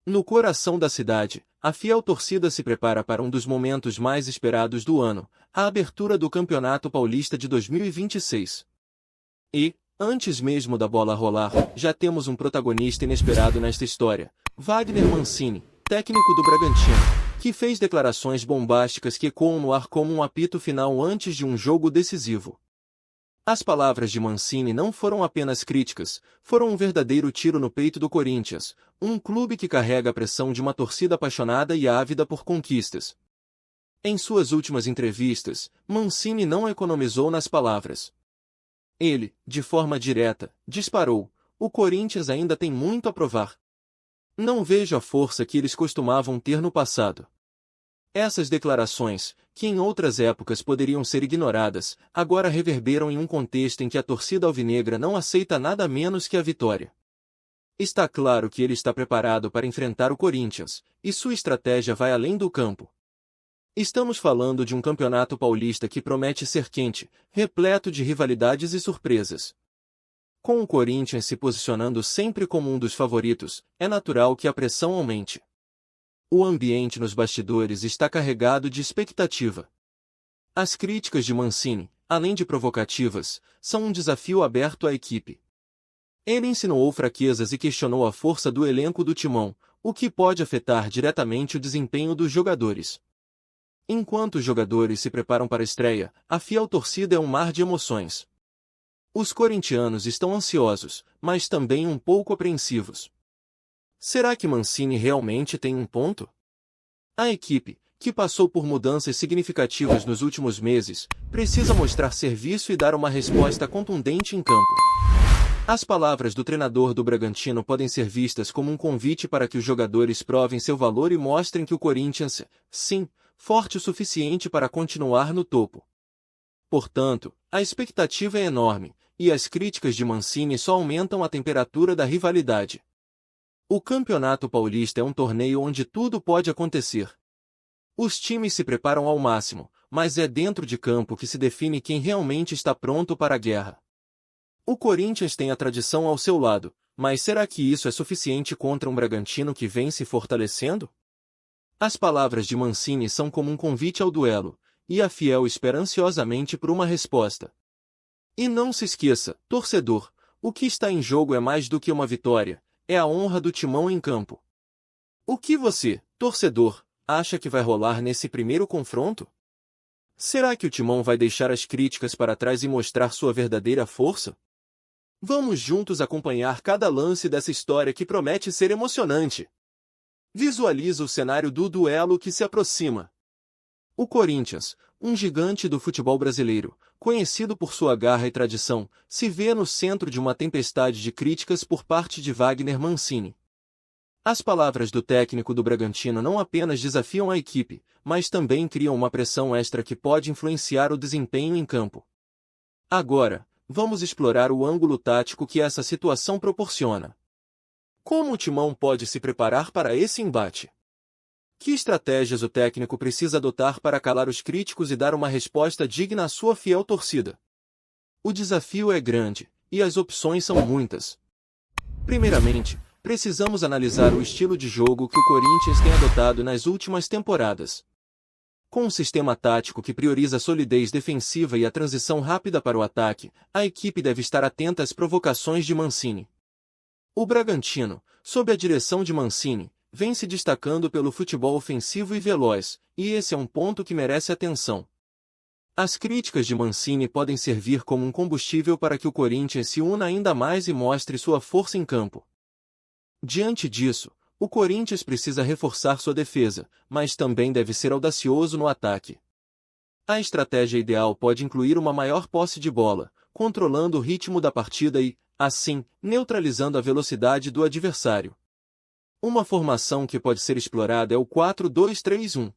No coração da cidade, a fiel torcida se prepara para um dos momentos mais esperados do ano, a abertura do Campeonato Paulista de 2026. E, antes mesmo da bola rolar, já temos um protagonista inesperado nesta história, Wagner Mancini, técnico do Bragantino, que fez declarações bombásticas que ecoam no ar como um apito final antes de um jogo decisivo. As palavras de Mancini não foram apenas críticas, foram um verdadeiro tiro no peito do Corinthians, um clube que carrega a pressão de uma torcida apaixonada e ávida por conquistas. Em suas últimas entrevistas, Mancini não economizou nas palavras. Ele, de forma direta, disparou: "O Corinthians ainda tem muito a provar. Não vejo a força que eles costumavam ter no passado." Essas declarações, que em outras épocas poderiam ser ignoradas, agora reverberam em um contexto em que a torcida alvinegra não aceita nada menos que a vitória. Está claro que ele está preparado para enfrentar o Corinthians, e sua estratégia vai além do campo. Estamos falando de um campeonato paulista que promete ser quente, repleto de rivalidades e surpresas. Com o Corinthians se posicionando sempre como um dos favoritos, é natural que a pressão aumente. O ambiente nos bastidores está carregado de expectativa. As críticas de Mancini, além de provocativas, são um desafio aberto à equipe. Ele insinuou fraquezas e questionou a força do elenco do Timão, o que pode afetar diretamente o desempenho dos jogadores. Enquanto os jogadores se preparam para a estreia, a fiel torcida é um mar de emoções. Os corintianos estão ansiosos, mas também um pouco apreensivos. Será que Mancini realmente tem um ponto? A equipe, que passou por mudanças significativas nos últimos meses, precisa mostrar serviço e dar uma resposta contundente em campo. As palavras do treinador do Bragantino podem ser vistas como um convite para que os jogadores provem seu valor e mostrem que o Corinthians é, sim, forte o suficiente para continuar no topo. Portanto, a expectativa é enorme, e as críticas de Mancini só aumentam a temperatura da rivalidade. O Campeonato Paulista é um torneio onde tudo pode acontecer. Os times se preparam ao máximo, mas é dentro de campo que se define quem realmente está pronto para a guerra. O Corinthians tem a tradição ao seu lado, mas será que isso é suficiente contra um Bragantino que vem se fortalecendo? As palavras de Mancini são como um convite ao duelo, e a fiel espera ansiosamente por uma resposta. E não se esqueça, torcedor, o que está em jogo é mais do que uma vitória. É a honra do Timão em campo. O que você, torcedor, acha que vai rolar nesse primeiro confronto? Será que o Timão vai deixar as críticas para trás e mostrar sua verdadeira força? Vamos juntos acompanhar cada lance dessa história que promete ser emocionante. Visualiza o cenário do duelo que se aproxima. O Corinthians, um gigante do futebol brasileiro, conhecido por sua garra e tradição, se vê no centro de uma tempestade de críticas por parte de Wagner Mancini. As palavras do técnico do Bragantino não apenas desafiam a equipe, mas também criam uma pressão extra que pode influenciar o desempenho em campo. Agora, vamos explorar o ângulo tático que essa situação proporciona. Como o Timão pode se preparar para esse embate? Que estratégias o técnico precisa adotar para calar os críticos e dar uma resposta digna à sua fiel torcida? O desafio é grande, e as opções são muitas. Primeiramente, precisamos analisar o estilo de jogo que o Corinthians tem adotado nas últimas temporadas. Com um sistema tático que prioriza a solidez defensiva e a transição rápida para o ataque, a equipe deve estar atenta às provocações de Mancini. O Bragantino, sob a direção de Mancini, vem se destacando pelo futebol ofensivo e veloz, e esse é um ponto que merece atenção. As críticas de Mancini podem servir como um combustível para que o Corinthians se una ainda mais e mostre sua força em campo. Diante disso, o Corinthians precisa reforçar sua defesa, mas também deve ser audacioso no ataque. A estratégia ideal pode incluir uma maior posse de bola, controlando o ritmo da partida e, assim, neutralizando a velocidade do adversário. Uma formação que pode ser explorada é o 4-2-3-1.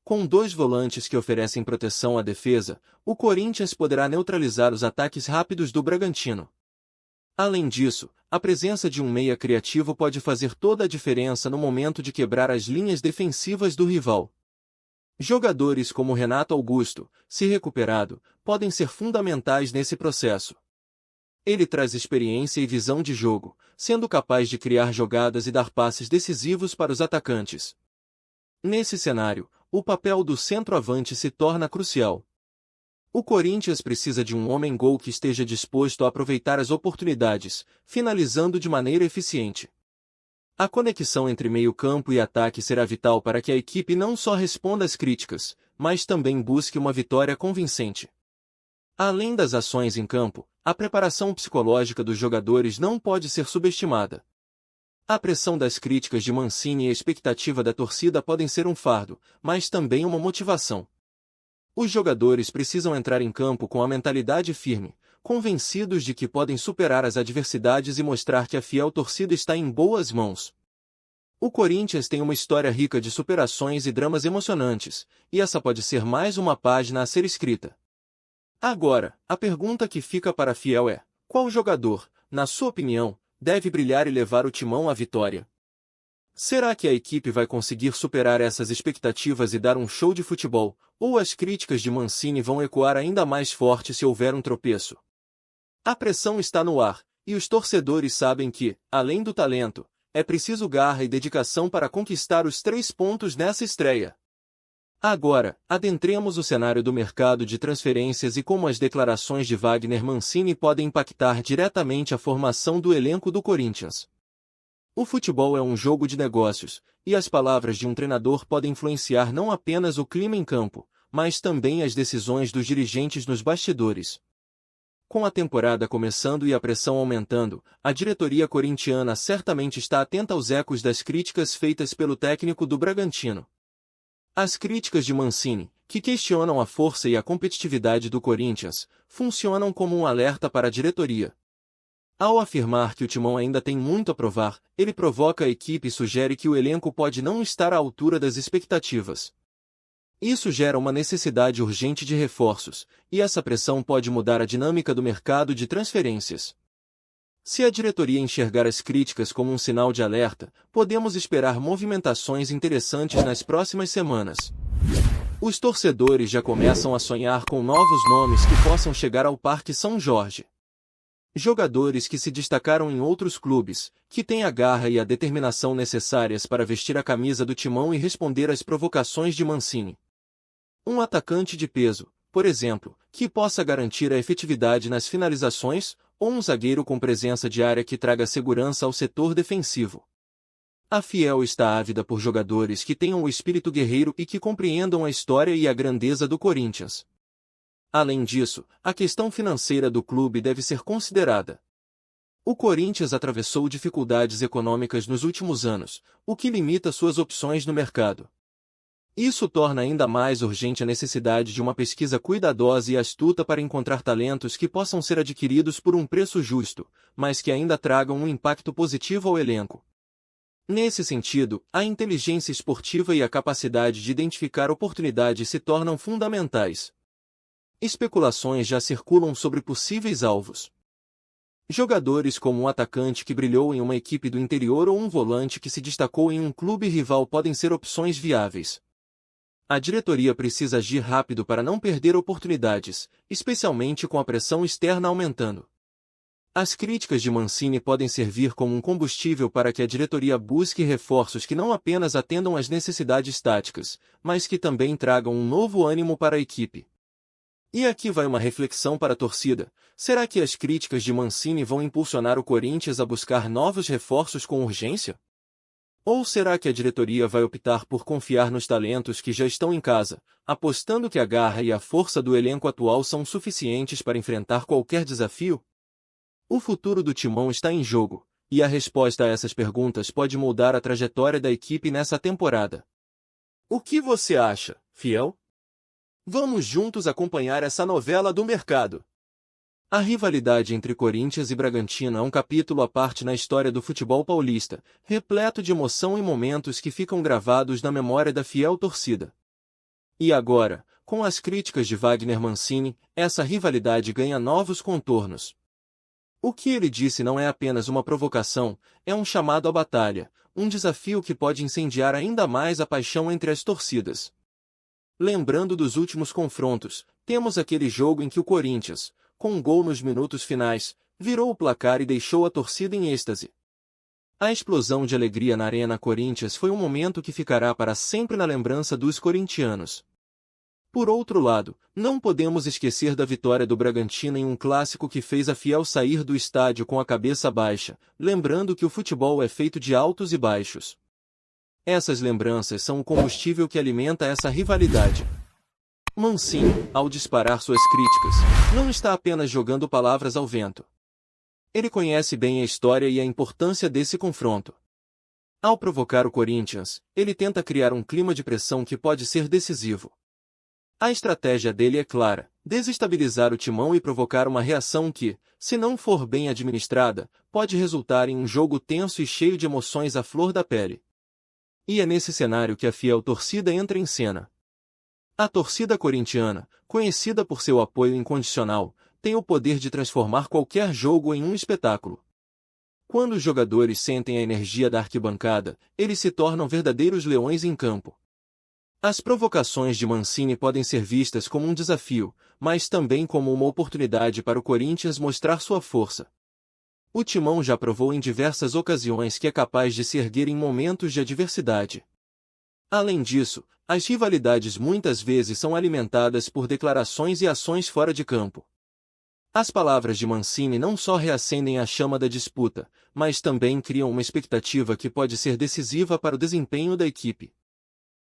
Com dois volantes que oferecem proteção à defesa, o Corinthians poderá neutralizar os ataques rápidos do Bragantino. Além disso, a presença de um meia criativo pode fazer toda a diferença no momento de quebrar as linhas defensivas do rival. Jogadores como Renato Augusto, se recuperado, podem ser fundamentais nesse processo. Ele traz experiência e visão de jogo, sendo capaz de criar jogadas e dar passes decisivos para os atacantes. Nesse cenário, o papel do centroavante se torna crucial. O Corinthians precisa de um homem-gol que esteja disposto a aproveitar as oportunidades, finalizando de maneira eficiente. A conexão entre meio-campo e ataque será vital para que a equipe não só responda às críticas, mas também busque uma vitória convincente. Além das ações em campo, a preparação psicológica dos jogadores não pode ser subestimada. A pressão das críticas de Mancini e a expectativa da torcida podem ser um fardo, mas também uma motivação. Os jogadores precisam entrar em campo com a mentalidade firme, convencidos de que podem superar as adversidades e mostrar que a fiel torcida está em boas mãos. O Corinthians tem uma história rica de superações e dramas emocionantes, e essa pode ser mais uma página a ser escrita. Agora, a pergunta que fica para a Fiel é: qual jogador, na sua opinião, deve brilhar e levar o Timão à vitória? Será que a equipe vai conseguir superar essas expectativas e dar um show de futebol, ou as críticas de Mancini vão ecoar ainda mais forte se houver um tropeço? A pressão está no ar, e os torcedores sabem que, além do talento, é preciso garra e dedicação para conquistar os 3 pontos nessa estreia. Agora, adentremos o cenário do mercado de transferências e como as declarações de Wagner Mancini podem impactar diretamente a formação do elenco do Corinthians. O futebol é um jogo de negócios, e as palavras de um treinador podem influenciar não apenas o clima em campo, mas também as decisões dos dirigentes nos bastidores. Com a temporada começando e a pressão aumentando, a diretoria corintiana certamente está atenta aos ecos das críticas feitas pelo técnico do Bragantino. As críticas de Mancini, que questionam a força e a competitividade do Corinthians, funcionam como um alerta para a diretoria. Ao afirmar que o Timão ainda tem muito a provar, ele provoca a equipe e sugere que o elenco pode não estar à altura das expectativas. Isso gera uma necessidade urgente de reforços, e essa pressão pode mudar a dinâmica do mercado de transferências. Se a diretoria enxergar as críticas como um sinal de alerta, podemos esperar movimentações interessantes nas próximas semanas. Os torcedores já começam a sonhar com novos nomes que possam chegar ao Parque São Jorge. Jogadores que se destacaram em outros clubes, que têm a garra e a determinação necessárias para vestir a camisa do Timão e responder às provocações de Mancini. Um atacante de peso, por exemplo, que possa garantir a efetividade nas finalizações, ou um zagueiro com presença de área que traga segurança ao setor defensivo. A Fiel está ávida por jogadores que tenham o espírito guerreiro e que compreendam a história e a grandeza do Corinthians. Além disso, a questão financeira do clube deve ser considerada. O Corinthians atravessou dificuldades econômicas nos últimos anos, o que limita suas opções no mercado. Isso torna ainda mais urgente a necessidade de uma pesquisa cuidadosa e astuta para encontrar talentos que possam ser adquiridos por um preço justo, mas que ainda tragam um impacto positivo ao elenco. Nesse sentido, a inteligência esportiva e a capacidade de identificar oportunidades se tornam fundamentais. Especulações já circulam sobre possíveis alvos. Jogadores como um atacante que brilhou em uma equipe do interior ou um volante que se destacou em um clube rival podem ser opções viáveis. A diretoria precisa agir rápido para não perder oportunidades, especialmente com a pressão externa aumentando. As críticas de Mancini podem servir como um combustível para que a diretoria busque reforços que não apenas atendam às necessidades táticas, mas que também tragam um novo ânimo para a equipe. E aqui vai uma reflexão para a torcida: será que as críticas de Mancini vão impulsionar o Corinthians a buscar novos reforços com urgência? Ou será que a diretoria vai optar por confiar nos talentos que já estão em casa, apostando que a garra e a força do elenco atual são suficientes para enfrentar qualquer desafio? O futuro do Timão está em jogo, e a resposta a essas perguntas pode moldar a trajetória da equipe nessa temporada. O que você acha, Fiel? Vamos juntos acompanhar essa novela do mercado. A rivalidade entre Corinthians e Bragantino é um capítulo à parte na história do futebol paulista, repleto de emoção e momentos que ficam gravados na memória da fiel torcida. E agora, com as críticas de Wagner Mancini, essa rivalidade ganha novos contornos. O que ele disse não é apenas uma provocação, é um chamado à batalha, um desafio que pode incendiar ainda mais a paixão entre as torcidas. Lembrando dos últimos confrontos, temos aquele jogo em que o Corinthians, com um gol nos minutos finais, virou o placar e deixou a torcida em êxtase. A explosão de alegria na Arena Corinthians foi um momento que ficará para sempre na lembrança dos corintianos. Por outro lado, não podemos esquecer da vitória do Bragantino em um clássico que fez a Fiel sair do estádio com a cabeça baixa, lembrando que o futebol é feito de altos e baixos. Essas lembranças são o combustível que alimenta essa rivalidade. Mancini, ao disparar suas críticas, não está apenas jogando palavras ao vento. Ele conhece bem a história e a importância desse confronto. Ao provocar o Corinthians, ele tenta criar um clima de pressão que pode ser decisivo. A estratégia dele é clara: desestabilizar o timão e provocar uma reação que, se não for bem administrada, pode resultar em um jogo tenso e cheio de emoções à flor da pele. E é nesse cenário que a fiel torcida entra em cena. A torcida corintiana, conhecida por seu apoio incondicional, tem o poder de transformar qualquer jogo em um espetáculo. Quando os jogadores sentem a energia da arquibancada, eles se tornam verdadeiros leões em campo. As provocações de Mancini podem ser vistas como um desafio, mas também como uma oportunidade para o Corinthians mostrar sua força. O Timão já provou em diversas ocasiões que é capaz de se erguer em momentos de adversidade. Além disso, as rivalidades muitas vezes são alimentadas por declarações e ações fora de campo. As palavras de Mancini não só reacendem a chama da disputa, mas também criam uma expectativa que pode ser decisiva para o desempenho da equipe.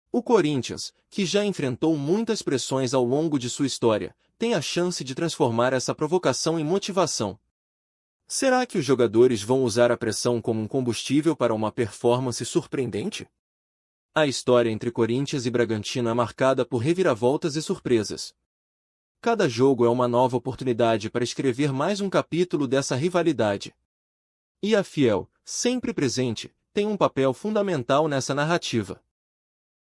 O Corinthians, que já enfrentou muitas pressões ao longo de sua história, tem a chance de transformar essa provocação em motivação. Será que os jogadores vão usar a pressão como um combustível para uma performance surpreendente? A história entre Corinthians e Bragantino é marcada por reviravoltas e surpresas. Cada jogo é uma nova oportunidade para escrever mais um capítulo dessa rivalidade. E a Fiel, sempre presente, tem um papel fundamental nessa narrativa.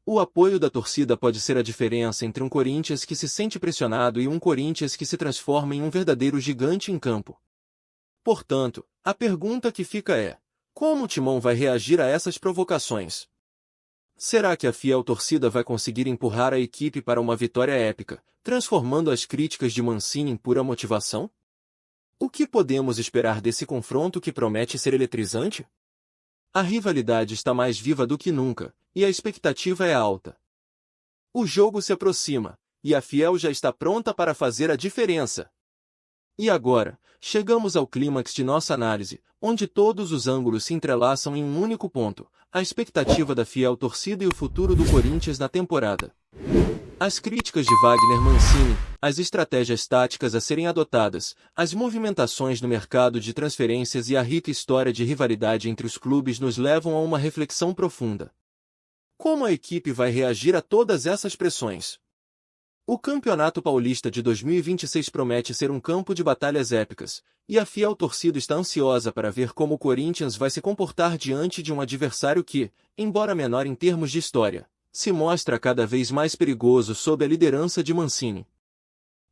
O apoio da torcida pode ser a diferença entre um Corinthians que se sente pressionado e um Corinthians que se transforma em um verdadeiro gigante em campo. Portanto, a pergunta que fica é: como o Timão vai reagir a essas provocações? Será que a fiel torcida vai conseguir empurrar a equipe para uma vitória épica, transformando as críticas de Mancini em pura motivação? O que podemos esperar desse confronto que promete ser eletrizante? A rivalidade está mais viva do que nunca, e a expectativa é alta. O jogo se aproxima, e a Fiel já está pronta para fazer a diferença. E agora, chegamos ao clímax de nossa análise, onde todos os ângulos se entrelaçam em um único ponto: a expectativa da fiel torcida e o futuro do Corinthians na temporada. As críticas de Wagner Mancini, as estratégias táticas a serem adotadas, as movimentações no mercado de transferências e a rica história de rivalidade entre os clubes nos levam a uma reflexão profunda. Como a equipe vai reagir a todas essas pressões? O Campeonato Paulista de 2026 promete ser um campo de batalhas épicas, e a fiel torcida está ansiosa para ver como o Corinthians vai se comportar diante de um adversário que, embora menor em termos de história, se mostra cada vez mais perigoso sob a liderança de Mancini.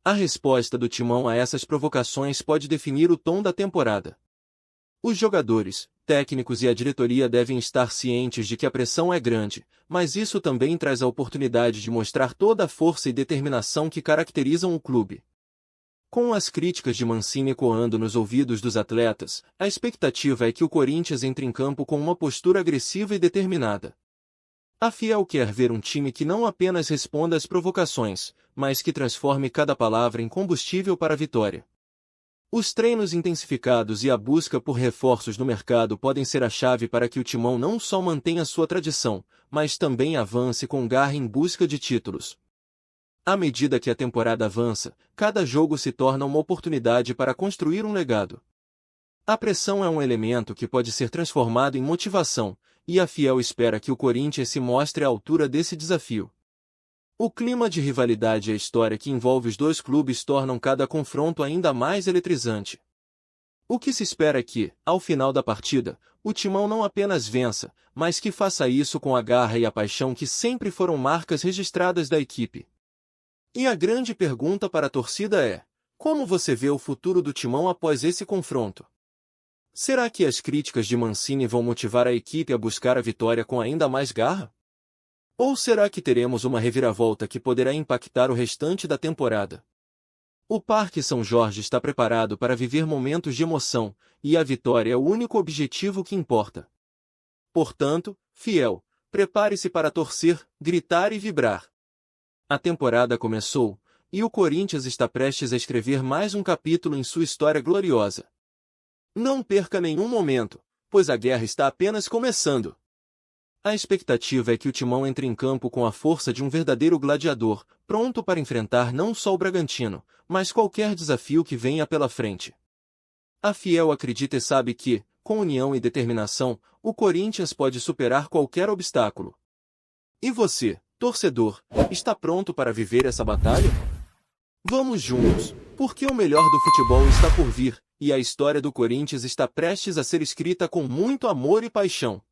A resposta do Timão a essas provocações pode definir o tom da temporada. Os jogadores, técnicos e a diretoria devem estar cientes de que a pressão é grande, mas isso também traz a oportunidade de mostrar toda a força e determinação que caracterizam o clube. Com as críticas de Mancini ecoando nos ouvidos dos atletas, a expectativa é que o Corinthians entre em campo com uma postura agressiva e determinada. A Fiel quer ver um time que não apenas responda às provocações, mas que transforme cada palavra em combustível para a vitória. Os treinos intensificados e a busca por reforços no mercado podem ser a chave para que o Timão não só mantenha sua tradição, mas também avance com garra em busca de títulos. À medida que a temporada avança, cada jogo se torna uma oportunidade para construir um legado. A pressão é um elemento que pode ser transformado em motivação, e a Fiel espera que o Corinthians se mostre à altura desse desafio. O clima de rivalidade e a história que envolve os dois clubes tornam cada confronto ainda mais eletrizante. O que se espera é que, ao final da partida, o Timão não apenas vença, mas que faça isso com a garra e a paixão que sempre foram marcas registradas da equipe. E a grande pergunta para a torcida é: como você vê o futuro do Timão após esse confronto? Será que as críticas de Mancini vão motivar a equipe a buscar a vitória com ainda mais garra? Ou será que teremos uma reviravolta que poderá impactar o restante da temporada? O Parque São Jorge está preparado para viver momentos de emoção, e a vitória é o único objetivo que importa. Portanto, fiel, prepare-se para torcer, gritar e vibrar. A temporada começou, e o Corinthians está prestes a escrever mais um capítulo em sua história gloriosa. Não perca nenhum momento, pois a guerra está apenas começando. A expectativa é que o Timão entre em campo com a força de um verdadeiro gladiador, pronto para enfrentar não só o Bragantino, mas qualquer desafio que venha pela frente. A Fiel acredita e sabe que, com união e determinação, o Corinthians pode superar qualquer obstáculo. E você, torcedor, está pronto para viver essa batalha? Vamos juntos, porque o melhor do futebol está por vir, e a história do Corinthians está prestes a ser escrita com muito amor e paixão.